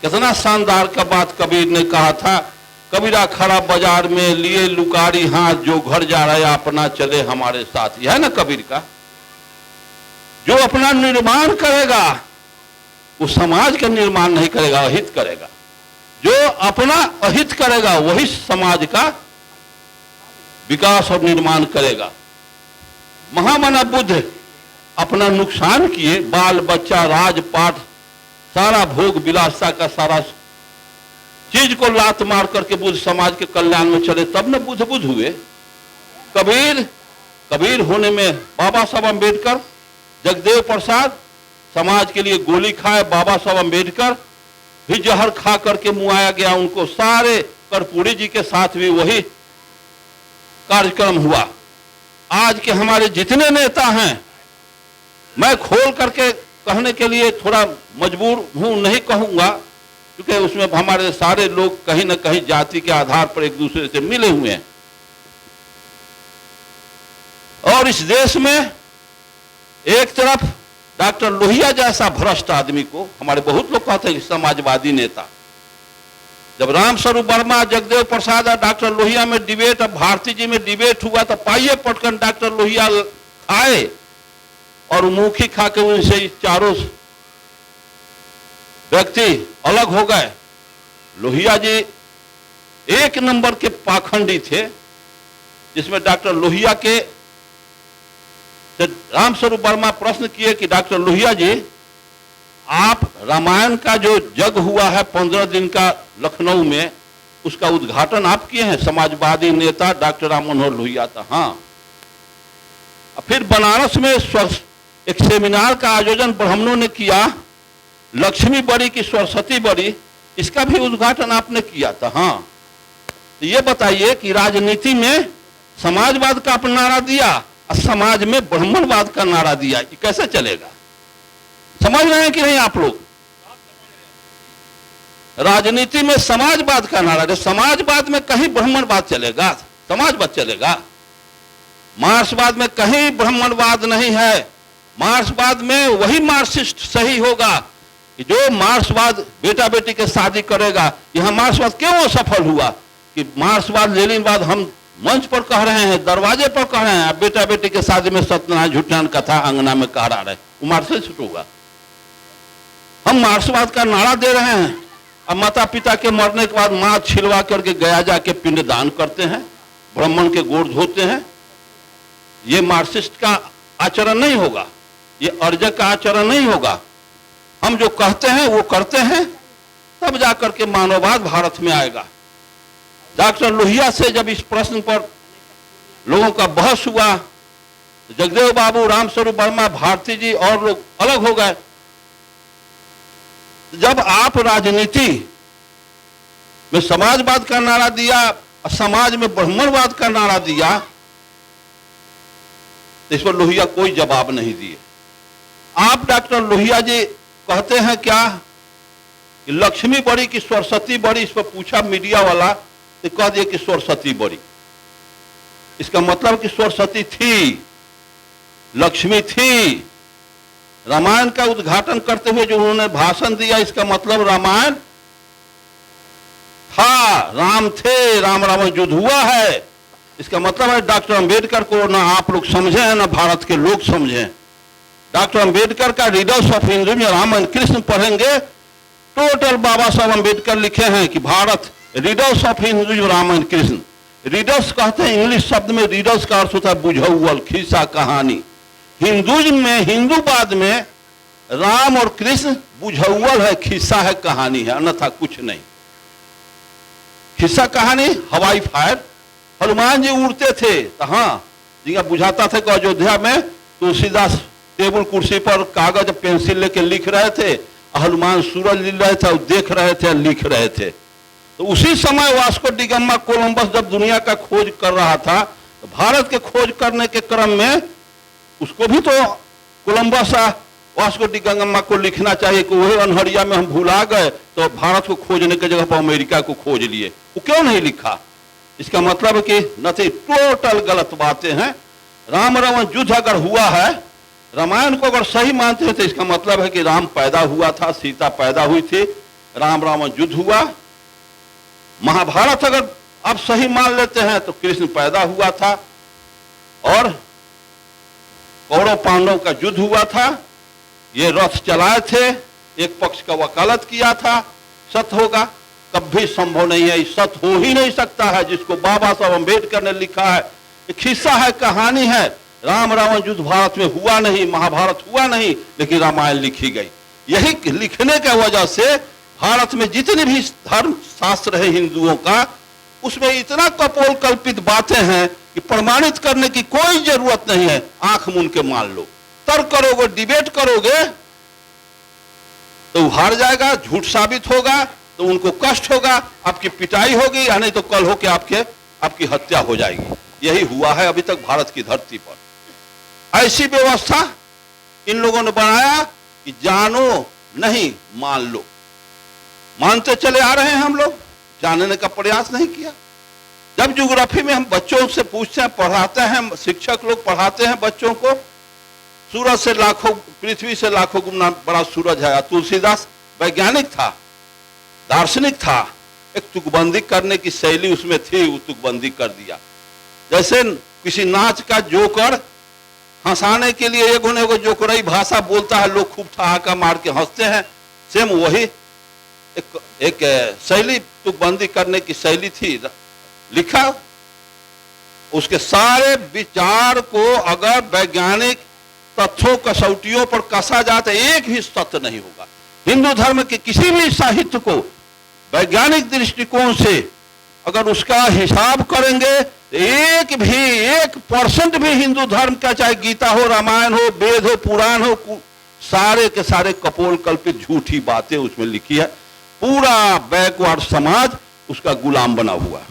कितना शानदार का बात कबीर ने कहा था, कबीरा खड़ा बाजार में लिए लुकारी हाथ, जो घर जा रहा है अपना चले हमारे साथ। यह है ना कबीर का। जो अपना निर्माण करेगा वो समाज का निर्माण नहीं करेगा, अहित करेगा। जो अपना अहित करेगा वही समाज का विकास और निर्माण करेगा। महामना बुद्ध अपना नुकसान किए, बाल बच्चा राजपाट सारा भोग विलासता का सारा चीज को लात मार करके बुद्ध समाज के कल्याण में चले, तब न बुद्ध बुद्ध हुए। कबीर होने में बाबा साहब अम्बेडकर, जगदेव प्रसाद समाज के लिए गोली खाए, बाबा साहब अम्बेडकर भी जहर खा करके मुआया गया उनको। सारे कर्पूरी जी के साथ भी वही कार्यक्रम हुआ। आज के हमारे जितने नेता हैं, मैं खोल करके कहने के लिए थोड़ा मजबूर हूं, नहीं कहूंगा क्योंकि उसमें हमारे सारे लोग कहीं ना कहीं जाति के आधार पर एक दूसरे से मिले हुए हैं। और इस देश में एक तरफ डॉक्टर लोहिया जैसा भ्रष्ट आदमी को हमारे बहुत लोग कहते हैं कि समाजवादी नेता। जब रामस्वरूप वर्मा, जगदेव प्रसाद और डॉक्टर लोहिया में डिबेट, अब भारती जी में डिबेट हुआ तो पाइए पटकन डॉक्टर लोहिया आए और मुखी खा के उनसे चारों व्यक्ति अलग हो गए। लोहिया जी एक नंबर के पाखंडी थे, जिसमें डॉक्टर लोहिया के रामस्वरूप वर्मा प्रश्न किए कि डॉक्टर लोहिया जी, आप रामायण का जो जग हुआ है 15 दिन का लखनऊ में, उसका उद्घाटन आप किए हैं? समाजवादी नेता डॉक्टर राम मनोहर लोहिया था। हाँ। फिर बनारस में एक सेमिनार का आयोजन ब्राह्मणों ने किया, लक्ष्मी बड़ी की सरस्वती बड़ी, इसका भी उद्घाटन आपने किया था। हाँ। तो ये बताइए कि राजनीति में समाजवाद का अपना नारा दिया और समाज में ब्राह्मणवाद का नारा दिया, ये कैसे चलेगा? समझ रहे हैं कि नहीं आप लोग? राजनीति में समाजवाद का नारा, समाजवाद में कहीं ब्राह्मणवाद चलेगा, समाजवाद चलेगा। मार्क्सवाद में कहीं ब्राह्मणवाद नहीं है। मार्क्सवाद में वही मार्क्सिस्ट सही होगा कि जो मार्क्सवाद बेटा बेटी के शादी करेगा। यहां मार्क्सवाद क्यों सफल हुआ कि मार्क्सवाद लेनिनवाद हम मंच पर कह रहे हैं, दरवाजे पर कह रहे हैं, बेटा बेटी के शादी में सत्यनारायण झूठनारायण कथा अंगना में कह रहे, वो मार्क्सिस्ट होगा। हम मार्क्सवाद का नारा दे रहे हैं, अब माता पिता के मरने के बाद मां छिलवा करके गया जाके पिंडदान करते हैं, ब्राह्मण के गोड़ धोते हैं। ये मार्क्सिस्ट का आचरण नहीं होगा, ये अर्जक का आचरण नहीं होगा। हम जो कहते हैं वो करते हैं, तब जाकर के मानववाद भारत में आएगा। डॉक्टर लोहिया से जब इस प्रश्न पर लोगों का बहस हुआ, तो जगदेव बाबू, रामस्वरूप वर्मा, भारती जी और लोग अलग हो गए। जब आप राजनीति में समाजवाद का नारा दिया और समाज में ब्राह्मणवाद का नारा दिया, तो इस पर लोहिया कोई जवाब नहीं दिए। आप डॉक्टर लोहिया जी कहते हैं क्या कि लक्ष्मी बड़ी की सरस्वती बड़ी, इस पर पूछा मीडिया वाला तो कह दिया कि सरस्वती बड़ी। इसका मतलब कि सरस्वती थी, लक्ष्मी थी। रामायण का उद्घाटन करते हुए जो उन्होंने भाषण दिया, इसका मतलब रामायण था, राम थे, राम रावण युद्ध हुआ है। इसका मतलब है डॉक्टर अंबेडकर को ना आप लोग समझे हैं ना भारत के लोग समझे। डॉक्टर अंबेडकर का readers of Hinduism Ram and Krishna पढ़ेंगे, टोटल बाबा साहब अंबेडकर लिखे हैं कि Bharat readers of Hinduism Ram and Krishna. Readers कहते हैं, इंग्लिश शब्द में रीडर्स का अर्थ होता है बुझौल, खिस्सा, कहानी। हिंदुइज्म में, हिंदूवाद में राम और कृष्ण बुझौल है, खिस्सा है, कहानी है, अन्यथा कुछ नहीं। खिस्सा कहानी, हवाई फायर, हनुमान जी उड़ते थे तो हाँ जी बुझाता था कि अयोध्या में तुलसीदास टेबल कुर्सी पर कागज पेंसिल लेके लिख रहे थे, हनुमान सूरज लिख रहे थे, देख रहे थे, लिख रहे थे। तो उसी समय वास्को डी गामा कोलंबस जब दुनिया का खोज कर रहा था, तो भारत के खोज करने के क्रम में उसको भी तो कोलंबस वास्को डी गामा को लिखना चाहिए कि वही अनहरिया में हम भूला गए तो भारत को खोजने की जगह पर अमेरिका को खोज लिए। वो क्यों नहीं लिखा? इसका मतलब है कि नहीं, टोटल गलत बातें हैं। राम रावण युद्ध अगर हुआ है, रामायण को अगर सही मानते हैं तो इसका मतलब है कि राम पैदा हुआ था, सीता पैदा हुई थी। राम रावण युद्ध हुआ। महाभारत अगर आप सही मान लेते हैं तो कृष्ण पैदा हुआ था और कौरव पांडव का युद्ध हुआ था। ये रथ चलाए थे, एक पक्ष का वकालत किया था। सत्य होगा? कभी संभव नहीं है, सत्य हो ही नहीं सकता है। जिसको बाबा साहब अम्बेडकर ने लिखा है, एक हिस्सा है, कहानी है। राम रावण युद्ध भारत में हुआ नहीं, महाभारत हुआ नहीं, लेकिन रामायण लिखी गई। यही लिखने की वजह से भारत में जितने भी धर्म शास्त्र है हिंदुओं का, उसमें इतना कपोल कल्पित बातें हैं कि प्रमाणित करने की कोई जरूरत नहीं है। आंख मूंद के मान लो। तर्क करोगे, डिबेट करोगे तो हार जाएगा, झूठ साबित होगा तो उनको कष्ट होगा, आपकी पिटाई होगी, या नहीं तो कल होके आपकी हत्या हो जाएगी। यही हुआ है अभी तक भारत की धरती पर। ऐसी व्यवस्था इन लोगों ने बनाया कि जानो नहीं मान लो। मानते चले आ रहे हैं हम लोग, जानने का प्रयास नहीं किया। जब ज्योग्राफी में हम बच्चों से पूछते हैं, पढ़ाते हैं, शिक्षक लोग पढ़ाते हैं बच्चों को, सूरज से लाखों, पृथ्वी से लाखों गुना बड़ा सूरज है। तुलसीदास वैज्ञानिक था, दार्शनिक था। एक तुकबंदी करने की शैली उसमें थी, वो तुकबंदी कर दिया। जैसे किसी नाच का जोकर हंसाने के लिए एगो जोकरई भाषा बोलता है, लोग खूब ठहाका मार के हंसते हैं। सेम वही एक शैली, तुकबंदी करने की शैली थी। लिखा उसके सारे विचार को अगर वैज्ञानिक तथ्यों कसौटियों पर कसा जाता, एक भी सत्य नहीं होगा। हिंदू धर्म के किसी भी साहित्य को वैज्ञानिक दृष्टिकोण से अगर उसका हिसाब करेंगे, एक 1% भी हिंदू धर्म का, चाहे गीता हो, रामायण हो, वेद हो, पुराण हो, सारे के सारे कपोल कल्पित झूठी बातें उसमें लिखी है। पूरा बैकवर्ड समाज उसका गुलाम बना हुआ है।